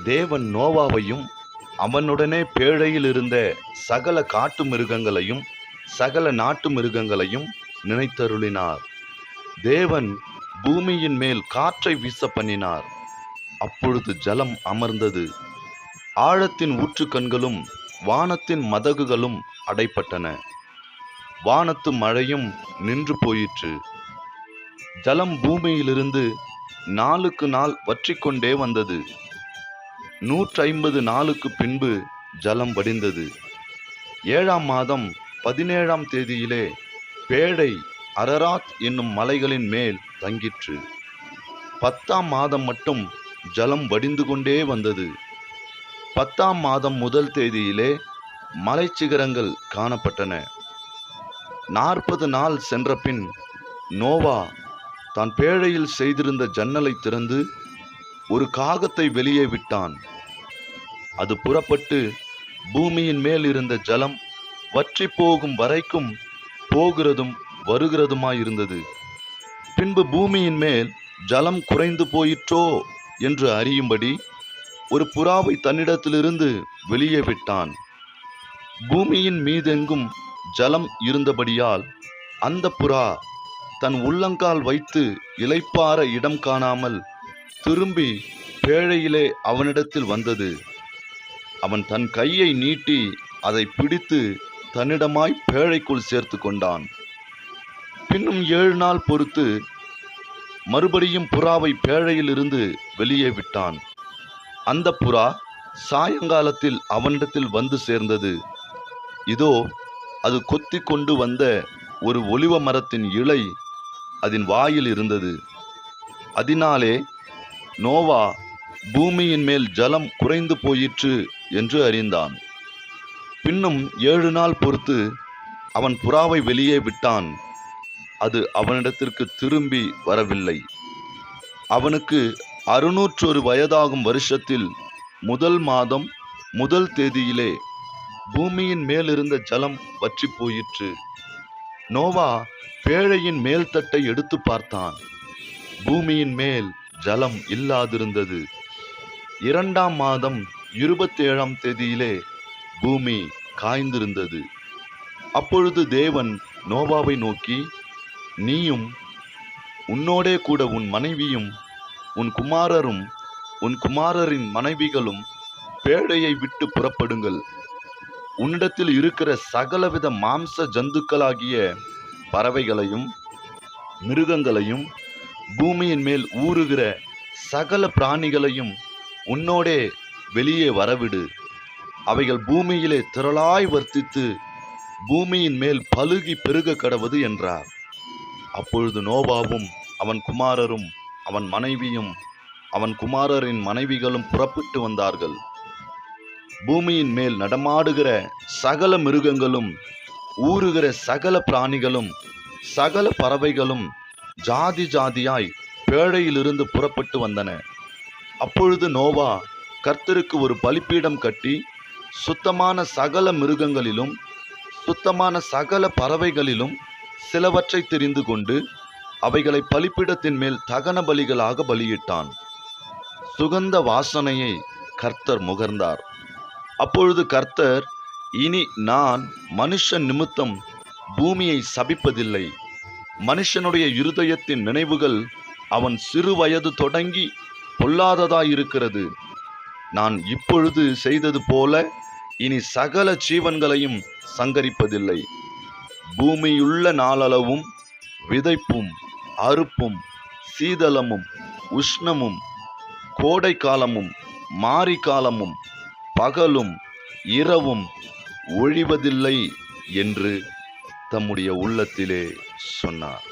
தேவன் நோவாவையும் அவனுடனே பேழையில் இருந்த சகல காட்டு மிருகங்களையும் சகல நாட்டு மிருகங்களையும் நினைத்தருளினார். தேவன் பூமியின் மேல் காற்றை வீச பண்ணினார். அப்பொழுது ஜலம் அமர்ந்தது. ஆழத்தின் ஊற்றுக்கண்களும் வானத்தின் மதகுகளும் அடைப்பட்டன. வானத்து மழையும் நின்று போயிற்று. ஜலம் பூமியிலிருந்து நாளுக்கு நாள் வற்றிக்கொண்டே வந்தது. 150 நாளுக்கு பின்பு ஜலம் வடிந்தது. 7ஆம் மாதம் 17ஆம் தேதியிலே பேழை அரராத் என்னும் மலைகளின் மேல் தங்கிற்று. 10ஆம் மாதம் மட்டும் ஜலம் வடிந்து கொண்டே வந்தது. 10ஆம் மாதம் முதல் தேதியிலே மலைச்சிகரங்கள் காணப்பட்டன. 40 நாள் சென்ற பின் நோவா தான் பேழையில் செய்திருந்த ஜன்னலை திறந்து ஒரு காகத்தை வெளியே விட்டான். அது புறப்பட்டு பூமியின் மேல் இருந்த ஜலம் வற்றி போகும் வரைக்கும் போகிறதும் வருகிறதுமாயிருந்தது. பின்பு பூமியின் மேல் ஜலம் குறைந்து போயிற்றோ என்று அறியும்படி ஒரு புறாவை தன்னிடத்திலிருந்து வெளியே விட்டான். பூமியின் மீதெங்கும் ஜலம் இருந்தபடியால் அந்த புறா தன் உள்ளங்கால் வைத்து இளைப்பாற இடம் காணாமல் திரும்பி பேழையிலே அவனிடத்தில் வந்தது. அவன் தன் கையை நீட்டி அதை பிடித்து தன்னிடமாய் பேழைக்குள் சேர்த்து கொண்டான். பின்னும் 7 நாள் பொறுத்து மறுபடியும் புறாவை பேழையில் இருந்து வெளியே விட்டான். அந்த புறா சாயங்காலத்தில் அவனிடத்தில் வந்து சேர்ந்தது. இதோ அது கொத்தி கொண்டு வந்த ஒரு ஒலிவ மரத்தின் இலை அதன் வாயில் இருந்தது. அதனாலே நோவா பூமியின் மேல் ஜலம் குறைந்து போயிற்று என்று அறிந்தான். பின்னும் 7 நாள் பொறுத்து அவன் புறாவை வெளியே விட்டான். அது அவனிடத்திற்கு திரும்பி வரவில்லை. அவனுக்கு 601 வயதாகும் வருஷத்தில் முதல் மாதம் முதல் தேதியிலே பூமியின் மேலிருந்த ஜலம் வற்றி போயிற்று. நோவா பேழையின் மேல் தட்டை எடுத்து பார்த்தான். பூமியின் மேல் ஜலம் இல்லாதிருந்தது. 2ஆம் மாதம் 27ஆம் தேதியிலே பூமி காய்ந்திருந்தது. அப்பொழுது தேவன் நோவாவை நோக்கி, நீயும் உன்னோடே கூட உன் மனைவியும் உன் குமாரரும் உன் குமாரரின் மனைவிகளும் பேழையை விட்டு புறப்படுங்கள். உன்னிடத்தில் இருக்கிற சகலவித மாம்ச ஜந்துக்களாகிய பறவைகளையும் மிருகங்களையும் பூமியின் மேல் ஊறுகிற சகல பிராணிகளையும் உன்னோடே வெளியே வரவிடு. அவைகள் பூமியிலே திரளாய் வர்த்தித்து பூமியின் மேல் பலுகி பெருக கடவது என்றார். அப்பொழுது நோவாவும் அவன் குமாரரும் அவன் மனைவியும் அவன் குமாரரின் மனைவிகளும் புறப்பட்டு வந்தார்கள். பூமியின் மேல் நடமாடுகிற சகல மிருகங்களும் ஊறுகிற சகல பிராணிகளும் சகல பறவைகளும் ஜாதி ஜாதியாய் பேழையிலிருந்து புறப்பட்டு வந்தன. அப்பொழுது நோவா கர்த்தருக்கு ஒரு பலிபீடம் கட்டி சுத்தமான சகல மிருகங்களிலும் சுத்தமான சகல பறவைகளிலும் சிலவற்றை தெரிந்து கொண்டு அவைகளை பலிபீடத்தின் மேல் தகன பலிகளாக பலியிட்டான். சுகந்த வாசனையை கர்த்தர் முகர்ந்தார். அப்பொழுது கர்த்தர், இனி நான் மனுஷன் நிமித்தம் பூமியை சபிப்பதில்லை. மனுஷனுடைய இருதயத்தின் நினைவுகள் அவன் சிறு வயது தொடங்கி பொல்லாததாயிருக்கிறது. நான் இப்பொழுது செய்தது போல இனி சகல ஜீவன்களையும் சங்கரிப்பதில்லை. பூமியுள்ள நாளளவும் விதைப்பும் அறுப்பும் சீதளமும் உஷ்ணமும் கோடை காலமும் மாரி காலமும் பகலும் இரவும் ஒழிவதில்லை என்று தம்முடைய உள்ளத்திலே சொன்னார்.